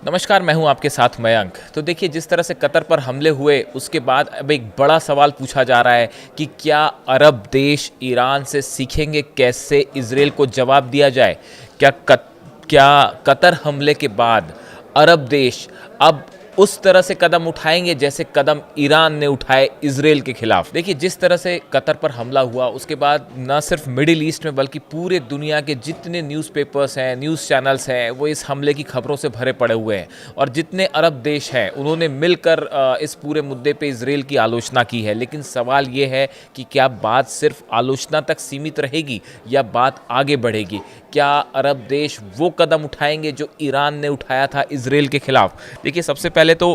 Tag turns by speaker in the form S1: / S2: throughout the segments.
S1: नमस्कार, मैं हूं आपके साथ मयंक। तो देखिए, जिस तरह से कतर पर हमले हुए उसके बाद अब एक बड़ा सवाल पूछा जा रहा है कि क्या अरब देश ईरान से सीखेंगे कैसे इजरायल को जवाब दिया जाए। क्या कतर हमले के बाद अरब देश अब उस तरह से कदम उठाएंगे जैसे कदम ईरान ने उठाए इजरायल के खिलाफ। देखिए, जिस तरह से कतर पर हमला हुआ उसके बाद न सिर्फ मिडिल ईस्ट में बल्कि पूरे दुनिया के जितने न्यूज़पेपर्स हैं, न्यूज़ चैनल्स हैं, वो इस हमले की खबरों से भरे पड़े हुए हैं। और जितने अरब देश हैं उन्होंने मिलकर इस पूरे मुद्दे पे इजरायल की आलोचना की है। लेकिन सवाल ये है कि क्या बात सिर्फ आलोचना तक सीमित रहेगी या बात आगे बढ़ेगी। क्या अरब देश वो कदम उठाएंगे जो ईरान ने उठाया था इजरायल के खिलाफ। देखिए, सबसे पहले तो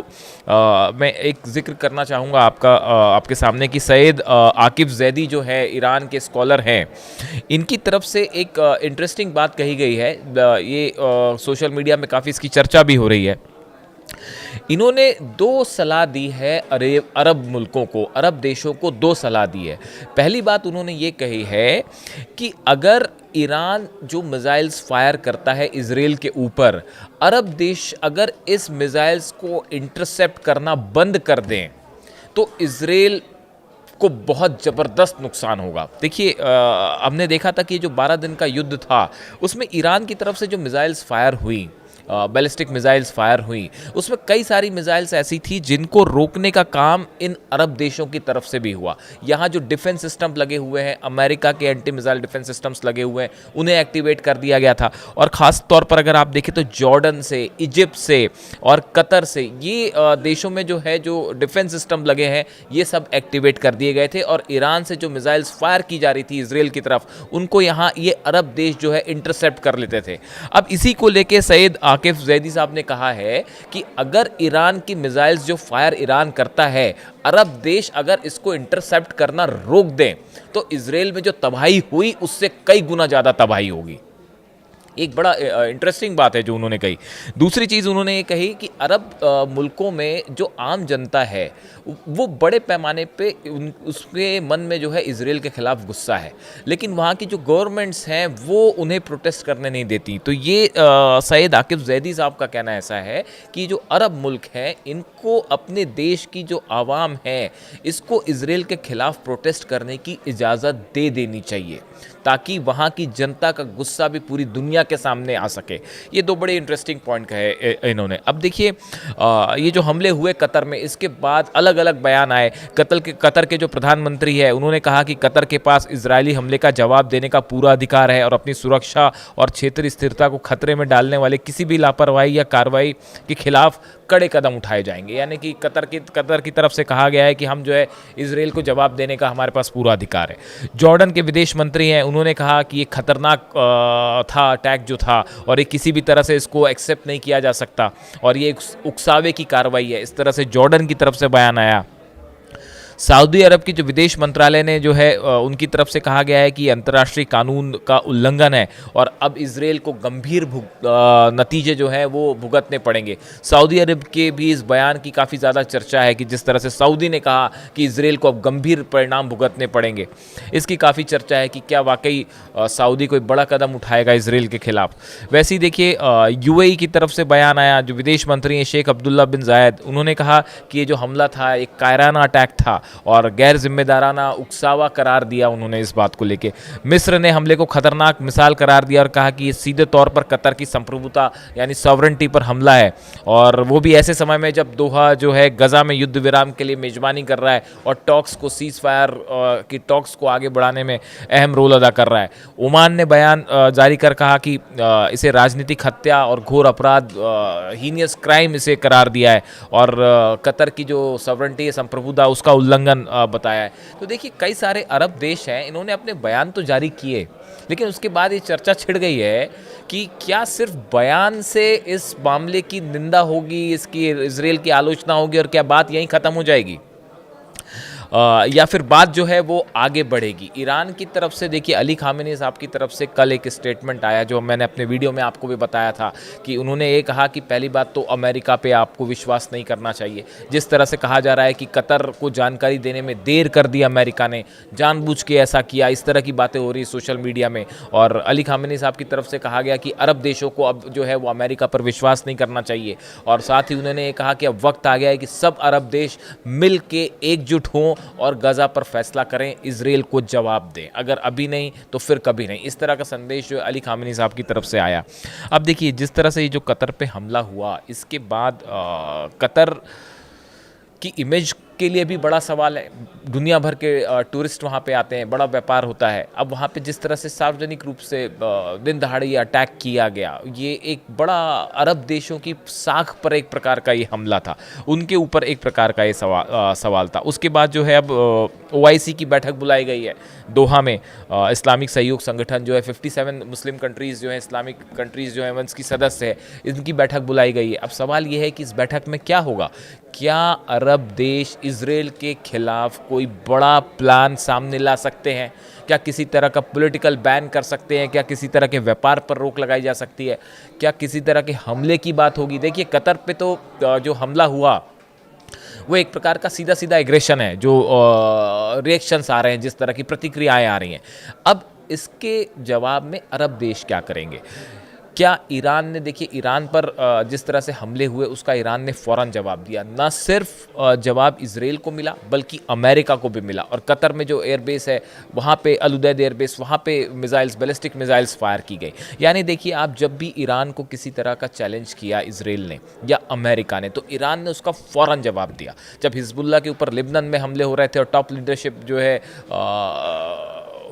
S1: मैं एक जिक्र करना चाहूँगा आपके सामने कि सैयद आकिफ जैदी जो है ईरान के स्कॉलर हैं, इनकी तरफ से एक इंटरेस्टिंग बात कही गई है। ये सोशल मीडिया में काफ़ी इसकी चर्चा भी हो रही है। इन्होंने दो सलाह दी है अरब मुल्कों को, अरब देशों को दो सलाह दी है। पहली बात उन्होंने ये कही है कि अगर ईरान जो मिसाइल्स फायर करता है इजरायल के ऊपर, अरब देश अगर इस मिसाइल्स को इंटरसेप्ट करना बंद कर दें तो इजरायल को बहुत ज़बरदस्त नुकसान होगा। देखिए, हमने देखा था कि जो 12 दिन का युद्ध था उसमें ईरान की तरफ से जो मिसाइल्स फायर हुई, बैलिस्टिक मिसाइल्स फायर हुई, उसमें कई सारी मिसाइल्स ऐसी थी जिनको रोकने का काम इन अरब देशों की तरफ से भी हुआ। यहाँ जो डिफेंस सिस्टम लगे हुए हैं, अमेरिका के एंटी मिसाइल डिफेंस सिस्टम्स लगे हुए हैं, उन्हें एक्टिवेट कर दिया गया था। और ख़ास तौर पर अगर आप देखें तो जॉर्डन से, इजिप्ट से और कतर से, ये देशों में जो है जो डिफेंस सिस्टम लगे हैं ये सब एक्टिवेट कर दिए गए थे। और ईरान से जो मिसाइल्स फायर की जा रही थी इजरायल की तरफ, उनको यहाँ ये अरब देश जो है इंटरसेप्ट कर लेते थे। अब इसी को लेके सैयद आकिफ जैदी साहब ने कहा है कि अगर ईरान की मिसाइल्स जो फायर ईरान करता है, अरब देश अगर इसको इंटरसेप्ट करना रोक दें तो इजरायल में जो तबाही हुई उससे कई गुना ज़्यादा तबाही होगी। एक बड़ा इंटरेस्टिंग बात है जो उन्होंने कही। दूसरी चीज़ उन्होंने ये कही कि अरब मुल्कों में जो आम जनता है वो बड़े पैमाने पे उसके मन में जो है इजरायल के ख़िलाफ़ गुस्सा है, लेकिन वहाँ की जो गवर्नमेंट्स हैं वो उन्हें प्रोटेस्ट करने नहीं देती। तो ये सैयद आकिफ जैदी साहब का कहना ऐसा है कि जो अरब मुल्क हैं इनको अपने देश की जो आवाम है इसको इजरायल के ख़िलाफ़ प्रोटेस्ट करने की इजाज़त दे देनी चाहिए ताकि वहाँ की जनता का गुस्सा भी पूरी दुनिया के सामने आ सके। ये दो बड़े इंटरेस्टिंग पॉइंट कहे इन्होंने। अब देखिए, ये जो हमले हुए कतर में, इसके बाद अलग अलग बयान आए। कतर के जो प्रधानमंत्री है उन्होंने कहा कि कतर के पास इजरायली हमले का जवाब देने का पूरा अधिकार है और अपनी सुरक्षा और क्षेत्रीय स्थिरता को खतरे में डालने वाले किसी भी लापरवाही या कार्रवाई के खिलाफ कड़े कदम उठाए जाएंगे। यानी कि कतर की तरफ से कहा गया है कि हम जो है इजरायल को जवाब देने का हमारे पास पूरा अधिकार है। जॉर्डन के विदेश मंत्री हैं, उन्होंने कहा कि ये खतरनाक था अटैक जो था और ये किसी भी तरह से इसको एक्सेप्ट नहीं किया जा सकता और ये उकसावे की कार्रवाई है। इस तरह से जॉर्डन की तरफ से बयान आया। सऊदी अरब की जो विदेश मंत्रालय ने जो है उनकी तरफ से कहा गया है कि अंतर्राष्ट्रीय कानून का उल्लंघन है और अब इजरायल को गंभीर नतीजे जो हैं वो भुगतने पड़ेंगे। सऊदी अरब के भी इस बयान की काफ़ी ज़्यादा चर्चा है कि जिस तरह से सऊदी ने कहा कि इजरायल को अब गंभीर परिणाम भुगतने पड़ेंगे, इसकी काफ़ी चर्चा है कि क्या वाकई सऊदी कोई बड़ा कदम उठाएगा इजरायल के खिलाफ। वैसे ही देखिए, यूएई की तरफ से बयान आया। जो विदेश मंत्री हैं शेख अब्दुल्ला बिन जायद, उन्होंने कहा कि ये जो हमला था एक कायराना अटैक था और गैर जिम्मेदाराना उकसावा करार दिया उन्होंने इस बात को लेके। मिस्र ने हमले को खतरनाक मिसाल करार दिया और कहा कि ये सीधे तौर पर कतर की संप्रभुता यानी सॉवरेंटी पर हमला है और वो भी ऐसे समय में जब दोहा जो है गजा में युद्ध विराम के लिए मेजबानी कर रहा है और टॉक्स को सीज फायर की टॉक्स को आगे बढ़ाने में अहम रोल अदा कर रहा है। ओमान ने बयान जारी कर कहा कि इसे राजनीतिक हत्या और घोर अपराध, हीनियस क्राइम इसे करार दिया है और कतर की जो सॉवरेंटी है, संप्रभुता, उसका उल्लंघन बताया है। तो देखिए, कई सारे अरब देश हैं, इन्होंने अपने बयान तो जारी किए, लेकिन उसके बाद ये चर्चा छिड़ गई है कि क्या सिर्फ बयान से इस मामले की निंदा होगी, इसकी इजरायल की आलोचना होगी और क्या बात यहीं ख़त्म हो जाएगी। या फिर बात जो है वो आगे बढ़ेगी। ईरान की तरफ से देखिए अली खामेनी साहब की तरफ से कल एक स्टेटमेंट आया जो मैंने अपने वीडियो में आपको भी बताया था कि उन्होंने ये कहा कि पहली बात तो अमेरिका पे आपको विश्वास नहीं करना चाहिए। जिस तरह से कहा जा रहा है कि कतर को जानकारी देने में देर कर दी अमेरिका ने, जानबूझ के ऐसा किया, इस तरह की बातें हो रही सोशल मीडिया में। और अली खामेनी साहब की तरफ से कहा गया कि अरब देशों को अब जो है वो अमेरिका पर विश्वास नहीं करना चाहिए। और साथ ही उन्होंने ये कहा कि अब वक्त आ गया है कि सब अरब देश मिल के एकजुट हों और गजा पर फैसला करें, इजराइल को जवाब दें, अगर अभी नहीं तो फिर कभी नहीं। इस तरह का संदेश जो अली खामेनी साहब की तरफ से आया। अब देखिए जिस तरह से ये जो कतर पे हमला हुआ, इसके बाद कतर की इमेज के लिए भी बड़ा सवाल है। दुनिया भर के टूरिस्ट वहाँ पे आते हैं, बड़ा व्यापार होता है। अब वहाँ पे जिस तरह से सार्वजनिक रूप से दिन दहाड़े ये अटैक किया गया, ये एक बड़ा अरब देशों की साख पर एक प्रकार का ये हमला था, उनके ऊपर एक प्रकार का ये सवाल था। उसके बाद जो है अब OIC की बैठक बुलाई गई है दोहा में। इस्लामिक सहयोग संगठन जो है 57 मुस्लिम कंट्रीज़ जो है, इस्लामिक कंट्रीज़ जो है उसकी सदस्य है, इनकी बैठक बुलाई गई है। अब सवाल ये है कि इस बैठक में क्या होगा। क्या अरब देश इजराइल के खिलाफ कोई बड़ा प्लान सामने ला सकते हैं? क्या किसी तरह का पॉलिटिकल बैन कर सकते हैं? क्या किसी तरह के व्यापार पर रोक लगाई जा सकती है? क्या किसी तरह के हमले की बात होगी? देखिए कतर पे तो जो हमला हुआ वो एक प्रकार का सीधा सीधा एग्रेशन है, जो रिएक्शंस आ रहे हैं, जिस तरह की प्रतिक्रियाएं आ रही हैं। अब इसके जवाब में अरब देश क्या करेंगे? क्या ईरान ने, देखिए ईरान पर जिस तरह से हमले हुए उसका ईरान ने फ़ौरन जवाब दिया। ना सिर्फ जवाब इजराइल को मिला बल्कि अमेरिका को भी मिला। और कतर में जो एयरबेस है वहाँ पे अल उदैद एयरबेस, वहाँ पे मिसाइल्स, बैलिस्टिक मिसाइल्स फायर की गई। यानी देखिए आप जब भी ईरान को किसी तरह का चैलेंज किया इजराइल ने या अमेरिका ने, तो ईरान ने उसका फ़ौरन जवाब दिया। जब हिजबुल्लाह के ऊपर लिबनन में हमले हो रहे थे और टॉप लीडरशिप जो है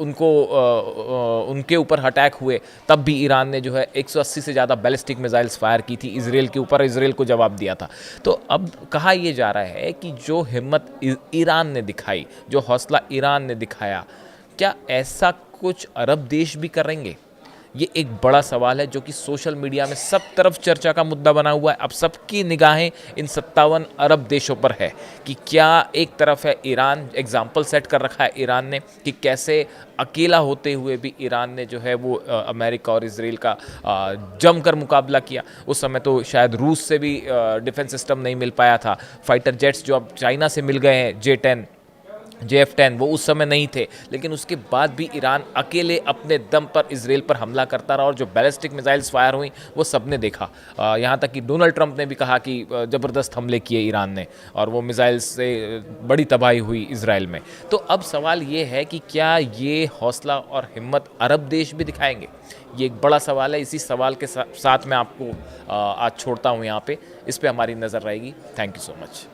S1: उनके ऊपर अटैक हुए, तब भी ईरान ने जो है 180 से ज़्यादा बैलिस्टिक मिसाइल्स फायर की थी इजराइल के ऊपर, इजराइल को जवाब दिया था। तो अब कहा यह जा रहा है कि जो हिम्मत ईरान ने दिखाई, जो हौसला ईरान ने दिखाया, क्या ऐसा कुछ अरब देश भी करेंगे? ये एक बड़ा सवाल है जो कि सोशल मीडिया में सब तरफ चर्चा का मुद्दा बना हुआ है। अब सबकी निगाहें इन 57 अरब देशों पर है कि क्या एक तरफ है ईरान, एग्जाम्पल सेट कर रखा है ईरान ने कि कैसे अकेला होते हुए भी ईरान ने जो है वो अमेरिका और इजराइल का जमकर मुकाबला किया। उस समय तो शायद रूस से भी डिफेंस सिस्टम नहीं मिल पाया था। फाइटर जेट्स जो अब चाइना से मिल गए हैं, JF-10 वो उस समय नहीं थे, लेकिन उसके बाद भी ईरान अकेले अपने दम पर इजराइल पर हमला करता रहा। और जो बैलिस्टिक मिसाइल्स फायर हुई वो सबने देखा। यहाँ तक कि डोनाल्ड ट्रंप ने भी कहा कि ज़बरदस्त हमले किए ईरान ने और वो मिसाइल्स से बड़ी तबाही हुई इजराइल में। तो अब सवाल ये है कि क्या ये हौसला और हिम्मत अरब देश भी दिखाएंगे? ये एक बड़ा सवाल है। इसी सवाल के साथ मैं आपको आज छोड़ता हूँ यहाँ पे। इस पर हमारी नज़र रहेगी। Thank you so much.